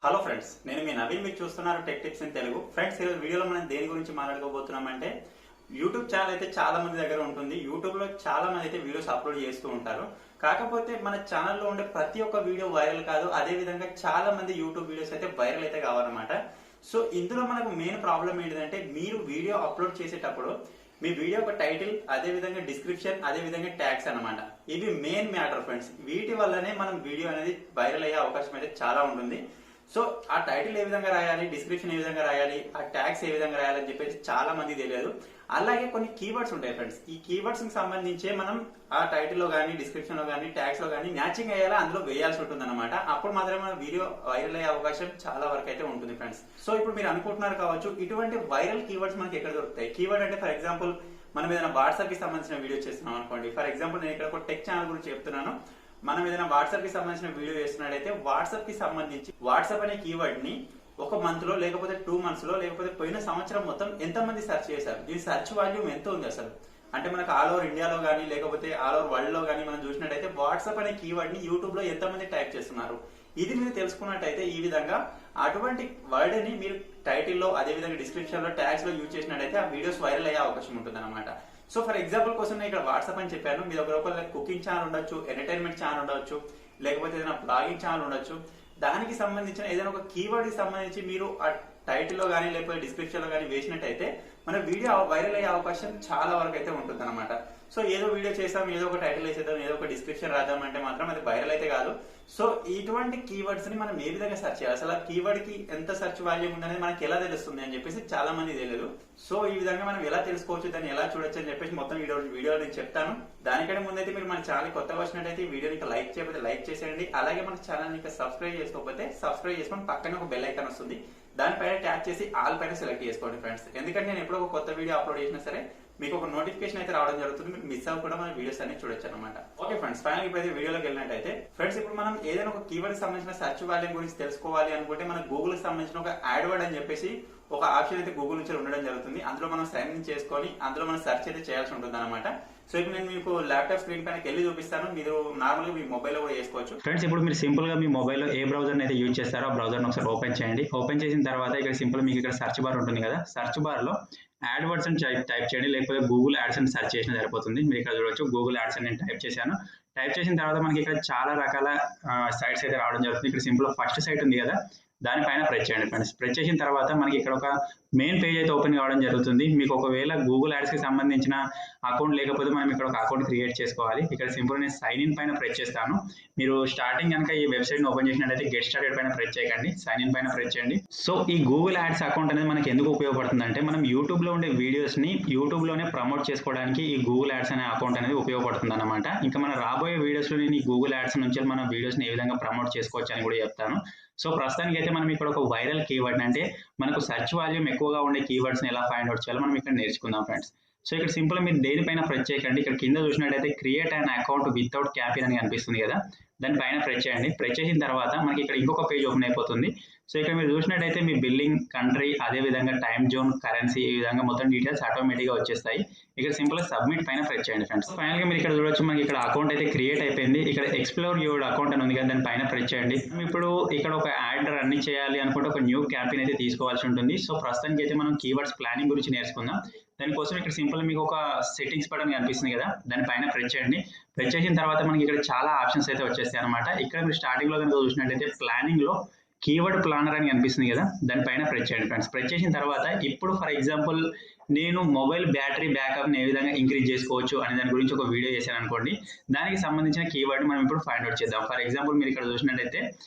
Hello friends, నేను మీ నవీన్. మీరు చూస్తున్నారు tech tips in Telugu. Friends, ఈరోజు వీడియోలో మనం దేని గురించి మాట్లాడుకోబోతున్నామంటే యూట్యూబ్ ఛానల్ అయితే చాలా మంది దగ్గర ఉంటుంది. యూట్యూబ్ లో చాలా మంది అయితే వీడియోస్ అప్లోడ్ చేస్తూ ఉంటారు. కాకపోతే మన ఛానల్లో ఉండే ప్రతి ఒక్క వీడియో వైరల్ కాదు. అదే విధంగా చాలా మంది యూట్యూబ్ వీడియోస్ అయితే వైరల్ అయితే కావాలన్నమాట. సో ఇందులో మనకు మెయిన్ ప్రాబ్లం ఏంటంటే, మీరు వీడియో అప్లోడ్ చేసేటప్పుడు మీ వీడియో ఒక టైటిల్, అదే విధంగా డిస్క్రిప్షన్, అదే విధంగా ట్యాగ్స్ అన్నమాట. ఇవి మెయిన్ మ్యాటర్ ఫ్రెండ్స్. వీటి వల్లనే మనం వీడియో అనేది వైరల్ అయ్యే అవకాశం అయితే చాలా ఉంటుంది. సో ఆ టైటిల్ ఏ విధంగా రాయాలి, డిస్క్రిప్షన్ ఏ విధంగా రాయాలి, ఆ ట్యాగ్స్ ఏ విధంగా రాయాలి అని చెప్పేసి చాలా మంది తెలియదు. అలాగే కొన్ని కీవర్డ్స్ ఉంటాయి ఫ్రెండ్స్. ఈ కీవర్డ్స్ కి సంబంధించే మనం ఆ టైటిల్ లో కానీ, డిస్క్రిప్షన్ లో కానీ, ట్యాగ్స్ లో కానీ మ్యాచింగ్ అయ్యేలా అందులో వేయాల్సి ఉంటుంది అనమాట. అప్పుడు మాత్రమే మన వీడియో వైరల్ అయ్యే అవకాశం చాలా వరకు అయితే ఉంటుంది ఫ్రెండ్స్. సో ఇప్పుడు మీరు అనుకుంటున్నారు కావచ్చు, ఇటువంటి వైరల్ కీవర్డ్స్ మనకి ఎక్కడ దొరుకుతాయి? కీవర్డ్ అంటే ఫర్ ఎగ్జాంపుల్ మనం ఏదైనా వాట్సాప్ కి సంబంధించిన వీడియో చేస్తున్నాం అనుకోండి. ఫర్ ఎగ్జాంపుల్ నేను ఇక్కడ ఒక టెక్ ఛానల్ గురించి చెప్తున్నాను. మనం ఏదైనా వాట్సాప్ కి సంబంధించిన వీడియో చేస్తున్నట్టయితే వాట్సాప్ కి సంబంధించి వాట్సాప్ అనే కీవర్డ్ ని ఒక మంత్ లో, లేకపోతే 2 months లో, లేకపోతే పోయిన సంవత్సరం మొత్తం ఎంతమంది సెర్చ్ చేశారు, దీని సెర్చ్ వాల్యూమ్ ఎంత ఉంది అసలు అంటే మనకు ఆల్ ఓవర్ ఇండియాలో కానీ, లేకపోతే ఆల్ ఓవర్ వరల్డ్ లో కానీ మనం చూసినట్టయితే వాట్సాప్ అనే కీవర్డ్ ని యూట్యూబ్ లో ఎంతమంది టైప్ చేస్తున్నారు, ఇది మీరు తెలుసుకున్నట్టయితే ఈ విధంగా అటువంటి వర్డ్ ని మీరు టైటిల్ లో, అదే విధంగా డిస్క్రిప్షన్ లో, ట్యాగ్స్ లో యూజ్ చేసినట్టయితే ఆ వీడియోస్ వైరల్ అయ్యే అవకాశం ఉంటుంది అనమాట. సో ఫర్ ఎగ్జాంపుల్ కోసం నేను ఇక్కడ వాట్సాప్ అని చెప్పాను. మీ దగ్గర ఒక కుకింగ్ ఛానల్ ఉండొచ్చు, ఎంటర్టైన్మెంట్ ఛానల్ ఉండొచ్చు, లేకపోతే ఏదైనా బ్లాగింగ్ ఛానల్ ఉండొచ్చు. దానికి సంబంధించిన ఏదైనా ఒక కీవర్డ్ కి సంబంధించి మీరు ఆ టైటిల్ లో కానీ, లేకపోతే డిస్క్రిప్షన్ లో కానీ వేసినట్టయితే మన వీడియో వైరల్ అయ్యే అవకాశం చాలా వరకు అయితే ఉంటుంది అనమాట. సో ఏదో వీడియో చేసాం, ఏదో ఒక టైటిల్ వేసేద్దాం, ఏదో ఒక డిస్క్రిప్షన్ రాద్దాం అంటే మాత్రం అది వైరల్ అయితే కాదు. సో ఇటువంటి కీవర్డ్స్ ని మనం ఏ విధంగా సెర్చ్ చేయాలి, అసలు ఆ కీవర్డ్ కి ఎంత సెర్చ్ వాల్యూమ్ ఉందనేది మనకి ఎలా తెలుస్తుంది అని చెప్పేసి చాలా మంది తెలియదు. సో ఈ విధంగా మనం ఎలా తెలుసుకోవచ్చు, దాన్ని ఎలా చూడొచ్చు అని చెప్పేసి మొత్తం వీడియో నేను చెప్తాను. దానికంటే ముందైతే మీరు మన ఛానల్ కొత్తగా వచ్చినట్టయితే ఈ వీడియోని లైక్ చేయకపోతే లైక్ చేసేయండి. అలాగే మన ఛానల్ ఇంకా సబ్స్క్రైబ్ చేసుకోకపోతే సబ్స్క్రైబ్ చేసుకొని పక్కన ఒక బెల్ ఐకాన్ వస్తుంది, దానిపైన ట్యాప్ చేసి ఆల్ పైన సెలెక్ట్ చేసుకోండి ఫ్రెండ్స్. ఎందుకంటే నేను ఎప్పుడో ఒక కొత్త వీడియో అప్లోడ్ చేసినా సరే మీకు ఒక నోటిఫికేషన్ అయితే రావడం జరుగుతుంది. మీకు మిస్ అవ్వకుండా మన వీడియోస్ అన్ని చూడొచ్చు అనమాట. ఓకే ఫ్రెండ్స్, ఫైనల్ ఇప్పుడు వీడియోలోకి వెళ్ళినట్టయితే ఫ్రెండ్స్, ఇప్పుడు మనం ఏదైనా ఒక కీవర్డ్ సంబంధించిన సెర్చ్ వాల్యూమ్ గురించి తెలుసుకోవాలి అనుకుంటే మన గూగుల్ కి సంబంధించిన ఒక యాడ్ వర్డ్ అని చెప్పేసి ఒక ఆప్షన్ అయితే గూగుల్ నుంచి ఉండడం జరుగుతుంది. అందులో మనం సైన్ ఇన్ చేసుకొని అందులో మనం సెర్చ్ అయితే చేయాల్సి ఉంటుంది అనమాట. సో ఇప్పుడు నేను మీకు ల్యాప్టాప్ స్క్రీన్ పైన వెళ్ళి చూపిస్తాను. మీరు నార్మల్ గా మీ మొబైల్ కూడా చేసుకోవచ్చు. ఫ్రెండ్స్, ఇప్పుడు మీరు సింపుల్ గా మీ మొబైల్లో ఏ బ్రౌజర్ అయితే యూజ్ చేస్తారో ఆ బ్రౌజర్ ఒకసారి ఓపెన్ చేయండి. ఓపెన్ చేసిన తర్వాత ఇక్కడ సింపుల్ మీకు ఇక్కడ సర్చ్ బార్ ఉంటుంది కదా, సర్చ్ బార్ లో యాడ్ వర్డ్స్ అని టైప్ చేయండి, లేకపోతే గూగుల్ యాడ్స్ అని సెర్చ్ చేసినా సరిపోతుంది. మీరు ఇక్కడ చూడొచ్చు గూగుల్ యాడ్స్ అని నేను టైప్ చేశాను. టైప్ చేసిన తర్వాత మనకి ఇక్కడ చాలా రకాల సైట్స్ అయితే రావడం జరుగుతుంది. ఇక్కడ సింపుల్ ఫస్ట్ సైట్ ఉంది కదా, దానిపైన ప్రెస్ చేయండి ఫ్రెండ్స్. ప్రెస్ చేసిన తర్వాత మనకి ఇక్కడ ఒక మెయిన్ పేజ్ అయితే ఓపెన్ కావడం జరుగుతుంది. మీకు ఒకవేళ గూగుల్ యాడ్స్ కి సంబంధించిన అకౌంట్ లేకపోతే మనం ఇక్కడ ఒక అకౌంట్ క్రియేట్ చేసుకోవాలి. ఇక్కడ సింపుల్ నేను సైన్ ఇన్ పైన ప్రెస్ చేస్తాను. మీరు స్టార్టింగ్ కనుక ఈ వెబ్సైట్ ని ఓపెన్ చేసినట్లయితే గెట్ స్టార్టెడ్ పైన ప్రెస్ చేయకండి, సైన్ ఇన్ పైన ప్రెస్ చేయండి. సో ఈ గూగుల్ యాడ్స్ అకౌంట్ అనేది మనకి ఎందుకు ఉపయోగపడుతుంది అంటే, మనం యూట్యూబ్ లో ఉండే వీడియోస్ ని యూట్యూబ్ లోనే ప్రమోట్ చేసుకోవడానికి ఈ గూగుల్ యాడ్స్ అనే అకౌంట్ అనేది ఉపయోగపడుతుంది అనమాట. ఇంకా మన రాబోయే వీడియోస్ లో నేను ఈ గూగుల్ యాడ్స్ నుంచి మన వీడియోస్ ని ఏ విధంగా ప్రమోట్ చేసుకోవచ్చు అని కూడా చెప్తాను. సో ప్రస్తుతానికి అయితే మనం ఇక్కడ ఒక వైరల్ కీవర్డ్ అంటే మనకు సెర్చ్ వాల్యూమ్ ఎక్కువగా ఉండే కీవర్డ్స్ ని ఎలా ఫైండ్ అవుట్ చేయాలో మనం ఇక్కడ నేర్చుకుందాం ఫ్రెండ్స్. సో ఇక్కడ సింపుల్ మీరు దేనిపైన ప్రెస్ చేయకండి. ఇక్కడ కింద చూసినట్టయితే క్రియేట్ అన్ అకౌంట్ వితౌట్ క్యాపిన్ అని కనిపిస్తుంది కదా, దానిపైన ప్రెస్ చేయండి. ప్రెస్ చేసిన తర్వాత మనకి ఇక్కడ ఇంకొక పేజ్ ఓపెన్ అయిపోతుంది. సో ఇక్కడ మీరు చూసినట్టయితే మీ బిల్లింగ్, కంట్రీ, అదే విధంగా టైం జోన్, కరెన్సీ, ఈ విధంగా మొత్తం డీటెయిల్స్ ఆటోమేటిక్ గా వచ్చేస్తాయి. ఇక్కడ సింపుల్ గా సబ్మిట్ పైన ప్రెస్ చేయండి ఫ్రెండ్స్. ఫైనల్ గా మీరు ఇక్కడ చూడొచ్చు మనకి ఇక్కడ అకౌంట్ అయితే క్రియేట్ అయిపోయింది. ఇక్కడ ఎక్స్ప్లోర్ యువర్ అకౌంట్ అని ఉంది కదా, దాని పైన ప్రెస్ చేయండి. ఇప్పుడు ఇక్కడ ఒక యాడ్ రన్ చేయాలి అనుకుంటే ఒక న్యూ క్యాంపెయిన్ అయితే తీసుకోవాల్సి ఉంటుంది. సో ప్రస్తుతానికి అయితే మనం కీవర్డ్స్ ప్లానింగ్ గురించి నేర్చుకుందాం. దానికోసం ఇక్కడ సింపుల్ మీకు ఒక సెట్టింగ్స్ బటన్ కనిపిస్తుంది కదా, దానిపైన ప్రెస్ చేయండి. ప్రెస్ చేసిన తర్వాత మనకి ఇక్కడ చాలా ఆప్షన్స్ అయితే వచ్చేస్తాయి అనమాట. ఇక్కడ మీరు స్టార్టింగ్ లో కనుక చూసినట్టయితే ప్లానింగ్ లో కీవర్డ్ ప్లానర్ అని కనిపిస్తుంది కదా, దానిపైన ప్రెస్ చేయండి ఫ్రెండ్స్. ప్రెస్ చేసిన తర్వాత ఇప్పుడు ఫర్ ఎగ్జాంపుల్ నేను మొబైల్ బ్యాటరీ బ్యాకప్ ని ఏ విధంగా ఇంక్రీజ్ చేసుకోవచ్చు అనే దాని గురించి ఒక వీడియో చేశాను అనుకోండి. దానికి సంబంధించిన కీవర్డ్ మనం ఇప్పుడు ఫైండ్ అవుట్ చేద్దాం. ఫర్ ఎగ్జాంపుల్ మీరు ఇక్కడ చూసినట్టయితే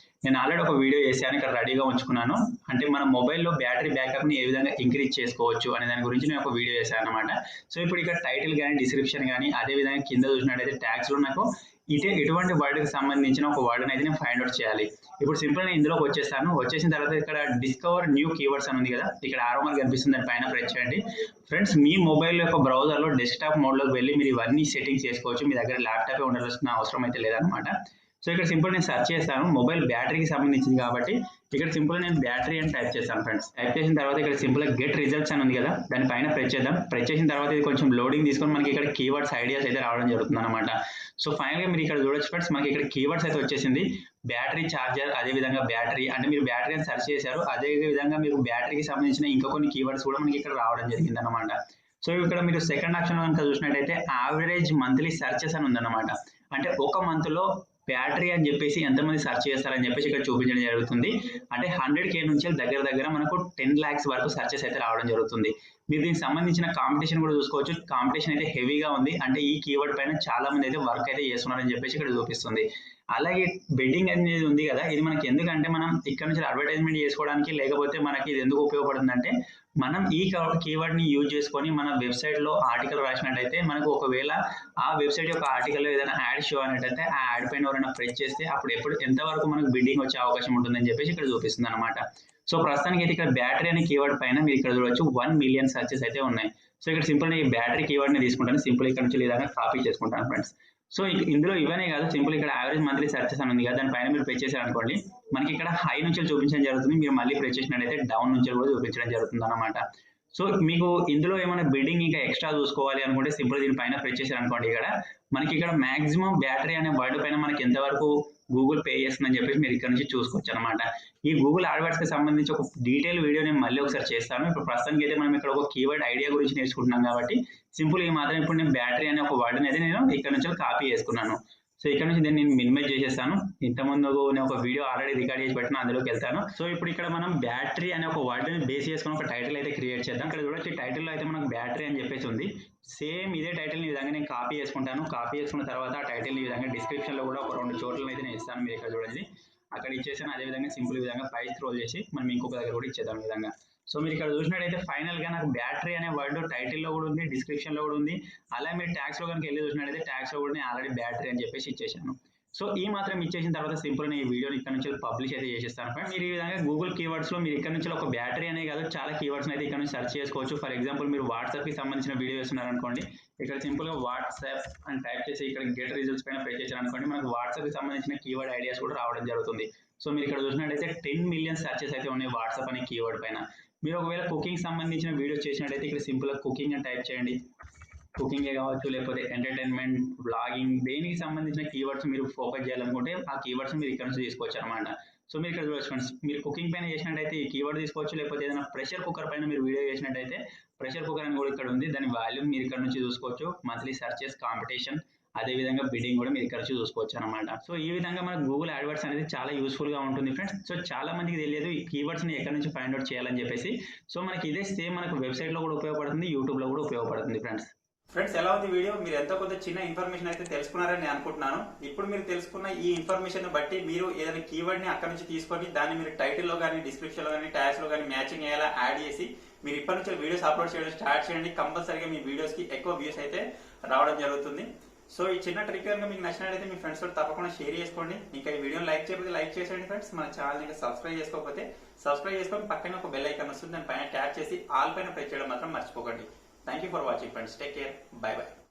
నేను ఆల్రెడీ ఒక వీడియో చేశాను, ఇక్కడ రెడీగా ఉంచుకున్నాను. అంటే మన మొబైల్లో బ్యాటరీ బ్యాకప్ ని ఏ విధంగా ఇంక్రీజ్ చేసుకోవచ్చు అనే దాని గురించి నేను ఒక వీడియో చేశాను అనమాట. సో ఇప్పుడు ఇక్కడ టైటిల్ కానీ, డిస్క్రిప్షన్ కానీ, అదే విధంగా కింద చూసినట్టయితే ట్యాగ్స్ లో నాకు ఎటువంటి వర్డ్ కి సంబంధించిన ఒక వర్డ్ అయితే నేను ఫైండ్ అవుట్ చేయాలి. ఇప్పుడు సింపుల్ నేను ఇందులోకి వచ్చేస్తాను. వచ్చేసిన తర్వాత ఇక్కడ డిస్కవర్ న్యూ కీవర్డ్స్ అని ఉంది కదా, ఇక్కడ ఆరో మార్క్ కనిపిస్తుంది, దాని పైన ప్రెస్ చేయండి ఫ్రెండ్స్. మీ మొబైల్ యొక్క బ్రౌజర్ లో డెస్క్టాప్ మోడ్ లోకి వెళ్ళి మీరు ఇవన్నీ సెట్టింగ్స్ చేసుకోవచ్చు. మీ దగ్గర ల్యాప్టాప్ ఉండాల్సిన అవసరం అయితే లేదనమాట. సో ఇక్కడ సింపుల్ నేను సెర్చ్ చేస్తాను, మొబైల్ బ్యాటరీకి సంబంధించింది కాబట్టి ఇక్కడ సింపుల్ నేను బ్యాటరీ అని టైప్ చేస్తాను ఫ్రెండ్స్. టైప్ చేసిన తర్వాత ఇక్కడ సింపుల్ గా గెట్ రిజల్ట్స్ అని ఉంది కదా, దానిపైన ప్రెస్ చేద్దాం. ప్రెస్ చేసిన తర్వాత ఇది కొంచెం లోడింగ్ తీసుకొని మనకి ఇక్కడ కీవర్డ్స్ ఐడియాస్ అయితే రావడం జరుగుతుంది అనమాట. సో ఫైనల్ గా మీరు ఇక్కడ చూడొచ్చు ఫ్రెండ్స్, మనకి ఇక్కడ కీవర్డ్స్ అయితే వచ్చేసింది. బ్యాటరీ ఛార్జర్, అదే విధంగా బ్యాటరీ అంటే మీరు బ్యాటరీ అని సెర్చ్ చేశారు, అదే విధంగా మీరు బ్యాటరీకి సంబంధించిన ఇంకా కొన్ని కీవర్డ్స్ కూడా మనకి ఇక్కడ రావడం జరిగింది అనమాట. సో ఇక్కడ మీరు సెకండ్ ఆప్షన్ కనుక చూసినట్టయితే యావరేజ్ మంత్లీ సెర్చెస్ అని ఉందన్నమాట. అంటే ఒక మంత్ లో బ్యాటరీ అని చెప్పేసి ఎంతమంది సెర్చ్ చేస్తారని చెప్పేసి ఇక్కడ చూపించడం జరుగుతుంది. అంటే 100K నుంచి దగ్గర మనకు 10 lakhs వరకు సెర్చెస్ అయితే రావడం జరుగుతుంది. మీరు దీనికి సంబంధించిన కాంపిటీషన్ కూడా చూసుకోవచ్చు. కాంపిటీషన్ అయితే హెవీగా ఉంది. అంటే ఈ కీవర్డ్ పైన చాలా మంది అయితే వర్క్ అయితే చేస్తున్నారని చెప్పేసి ఇక్కడ చూపిస్తుంది. అలాగే బెడ్డింగ్ అనేది ఉంది కదా, ఇది మనకి ఎందుకంటే మనం ఇక్కడ నుంచి అడ్వర్టైజ్మెంట్ చేసుకోవడానికి, లేకపోతే మనకి ఇది ఎందుకు ఉపయోగపడుతుంది అంటే మనం ఈ కీవర్డ్ ని యూజ్ చేసుకొని మన వెబ్సైట్ లో ఆర్టికల్ రాసినట్టయితే మనకు ఒకవేళ ఆ వెబ్సైట్ యొక్క ఆర్టికల్ లో ఏదైనా యాడ్ షో అయినట్టయితే ఆ యాడ్ పైన ఎవరైనా ప్రెస్ చేస్తే అప్పుడు ఎంతవరకు మనకు బిడ్డింగ్ వచ్చే అవకాశం ఉంటుందని చెప్పేసి ఇక్కడ చూపిస్తుంది అనమాట. సో ప్రస్తుతానికి అయితే ఇక్కడ బ్యాటరీ అనే కీవర్డ్ పైన మీరు ఇక్కడ చూడవచ్చు 1 million సెర్చెస్ అయితే ఉన్నాయి. సో ఇక్కడ సింపుల్ ఈ బ్యాటరీ కీవర్డ్ ని తీసుకుంటాను, సింపుల్ ఇక్కడ నుంచి లేదా కాపీ చేసుకుంటాను ఫ్రెండ్స్. సో ఇందులో ఇవన్నీ కాదు, సింపుల్ ఇక్కడ యావరేజ్ మంత్లీ సెర్చెస్ అని ఉంది కదా, దానిపైన మీరు ప్రెస్ చేశారు అనుకోండి, మనకి ఇక్కడ హై నుంచి చూపించడం జరుగుతుంది. మీరు మళ్ళీ ప్రెస్ చేసినట్టయితే డౌన్ నుంచి కూడా చూపించడం జరుగుతుంది అనమాట. సో మీకు ఇందులో ఏమైనా బిడ్డింగ్ ఇంకా ఎక్స్ట్రా చూసుకోవాలి అనుకుంటే సింపుల్ దీనిపైన ప్రెస్ చేశారు అనుకోండి, ఇక్కడ మనకి ఇక్కడ మాక్సిమం బ్యాటరీ అనే వర్డ్ పైన మనకి ఎంతవరకు గూగుల్ పే చేస్తుందని చెప్పేసి మీరు ఇక్కడ నుంచి చూసుకోవచ్చు అనమాట. ఈ గూగుల్ యాడ్వర్డ్స్ కి సంబంధించి ఒక డీటెయిల్ వీడియో నేను మళ్ళీ ఒకసారి చేస్తాను. ఇప్పుడు ప్రస్తుతానికి అయితే మనం ఇక్కడ ఒక కీవర్డ్ ఐడియా గురించి నేర్చుకుంటున్నాం కాబట్టి సింపుల్ ఈ మాత్రం ఇప్పుడు నేను బ్యాటరీ అనే ఒక వర్డ్ అయితే నేను ఇక్కడ నుంచి కాపీ చేసుకున్నాను. సో ఇక్కడ నుంచి దీన్ని నేను మినిమైజ్ చేసేస్తాను. ఇంతకుముందు నేను ఒక వీడియో ఆల్రెడీ రికార్డ్ చేసి పెట్టిన, అందులోకి వెళ్తాను. సో ఇప్పుడు ఇక్కడ మనం బ్యాటరీ అనే ఒక వర్డ్ ని బేస్ చేసుకుని ఒక టైటిల్ అయితే క్రియేట్ చేద్దాం. ఇక్కడ చూడొచ్చు టైటిల్ లో అయితే మనకు బ్యాటరీ అని చెప్పేసి ఉంది. సేమ్ ఇదే టైటిల్ ని ఈ విధంగా నేను కాపీ చేసుకుంటాను. కాపీ చేసుకున్న తర్వాత ఆ టైటిల్ ని ఈ విధంగా డిస్క్రిప్షన్ లో కూడా ఒక 2 చోట్ల అయితే నేను ఇస్తాను. మీరు ఇక్కడ చూడండి, అక్కడ ఇచ్చేసాను. అదే విధంగా సింపుల్ ఈ విధంగా పై స్క్రోల్ చేసి మనం ఇంకొక దగ్గర కూడా ఇచ్చేద్దాం ఈ విధంగా. సో మీరు ఇక్కడ చూసినట్టయితే ఫైనల్ గా నాకు బ్యాటరీ అనే వర్డ్ టైటిల్ లో కూడా ఉంది, డిస్క్రిప్షన్ లో కూడా ఉంది. అలా మీరు ట్యాగ్స్ లో కనుక వెళ్ళి చూసినట్టయితే ట్యాగ్స్ లో కూడా నేను ఆల్రెడీ బ్యాటరీ అని చెప్పేసి ఇచ్చేసాను. సో ఈ మాత్రం ఇచ్చేసిన తర్వాత సింపుల్ ఈ వీడియోని ఇక్కడ నుంచి పబ్లిష్ అయితే చేసేస్తాను. మీరు ఈ విధంగా గూగుల్ కీవర్డ్స్ లో మీరు ఇక్కడ నుంచి ఒక బ్యాటరీ అనే కాదు చాలా కీవర్డ్స్ అయితే ఇక్కడ నుంచి సెర్చ్ చేసుకోవచ్చు. ఫర్ ఎగ్జాంపుల్ మీరు వాట్సాప్ కి సంబంధించిన వీడియో చేస్తున్నారు అనుకోండి, ఇక్కడ సింపుల్ గా వాట్సాప్ అని టైప్ చేసి ఇక్కడ గెట్ రిజల్ట్స్ పైన ప్రెస్ చేశారు అనుకోండి, మనకు వాట్సాప్ కి సంబంధించిన కీవర్డ్ ఐడియాస్ కూడా రావడం జరుగుతుంది. సో మీరు ఇక్కడ చూసినట్టయితే 10 million సెర్చెస్ అయితే ఉన్నాయి వాట్సాప్ అనే కీవర్డ్ పైన. మీరు ఒకవేళ కుకింగ్ సంబంధించిన వీడియోస్ చేసినట్టయితే ఇక్కడ సింపుల్ గా కుకింగ్ అని టైప్ చేయండి. కుకింగే కావచ్చు, లేకపోతే ఎంటర్టైన్మెంట్, బ్లాగింగ్, దేనికి సంబంధించిన కీవర్డ్స్ మీరు ఫోకస్ చేయాలనుకుంటే ఆ కీవర్డ్స్ మీరు ఇక్కడ నుంచి తీసుకోవచ్చు అనమాట. సో మీరు ఇక్కడ చూడొచ్చు ఫ్రెండ్స్, మీరు కుకింగ్ పైన చేసినట్టయితే ఈ కీవర్డ్ తీసుకోవచ్చు, లేకపోతే ఏదైనా ప్రెషర్ కుక్కర్ పైన మీరు వీడియో చేసినట్టయితే ప్రెషర్ కుక్కర్ అని కూడా ఇక్కడ ఉంది, దాని వాల్యూమ్ మీరు ఇక్కడ నుంచి చూసుకోవచ్చు. మంత్లీ సెర్చెస్, కాంపిటీషన్, అదే విధంగా బిడ్డింగ్ కూడా మీరు ఇక్కడ నుంచి చూసుకోవచ్చు అనమాట. సో ఈ విధంగా మనకు గూగుల్ యాడ్వర్డ్స్ అనేది చాలా యూస్ఫుల్ గా ఉంటుంది ఫ్రెండ్స్. సో చాలా మందికి తెలియదు ఈ కీవర్డ్స్ ని ఎక్కడ నుంచి ఫైండ్ అవుట్ చేయాలని చెప్పేసి. సో మనకి ఇదే సేమ్ మనకు వెబ్సైట్ లో కూడా ఉపయోగపడుతుంది, యూట్యూబ్ లో కూడా ఉపయోగపడుతుంది ఫ్రెండ్స్. ఫ్రెండ్స్ ఎలా ఉంది వీడియో? మీరు ఎంతో కొంత చిన్న ఇన్ఫర్మేషన్ అయితే తెలుసుకున్నారని నేను అనుకుంటున్నాను. ఇప్పుడు మీరు తెలుసుకున్న ఈ ఇన్ఫర్మేషన్ బట్టి మీరు ఏదైనా కీవర్డ్ ని అక్కడ నుంచి తీసుకొని దాన్ని మీరు టైటిల్ లో కానీ, డిస్క్రిప్షన్ లో కానీ, ట్యాగ్స్ లో కానీ మ్యాచింగ్ అయ్యేలా యాడ్ చేసి మీరు ఇప్పటి నుంచి వీడియోస్ అప్లోడ్ చేయడం స్టార్ట్ చేయండి. కంపల్సరీగా మీ వీడియోస్ కి ఎక్కువ వ్యూస్ అయితే రావడం జరుగుతుంది. సో ఈ చిన్న ట్రిక్ కనుక మీకు నచ్చినట్లయితే మీ ఫ్రెండ్స్ తో తప్పకుండా షేర్ చేసుకోండి. ఇంకా ఈ వీడియోని లైక్ చేయకపోతే లైక్ చేసేయండి ఫ్రెండ్స్. మన ఛానల్ ఇంకా సబ్స్క్రైబ్ చేసుకోకపోతే సబ్స్క్రైబ్ చేసుకొని పక్కన ఒక బెల్ ఐకాన్ వస్తుంది, దాని పైన ట్యాప్ చేసి ఆల్ పైన ప్రెస్ చేయడం మాత్రం మర్చిపోకండి. Thank you for watching friends. Take care. By by.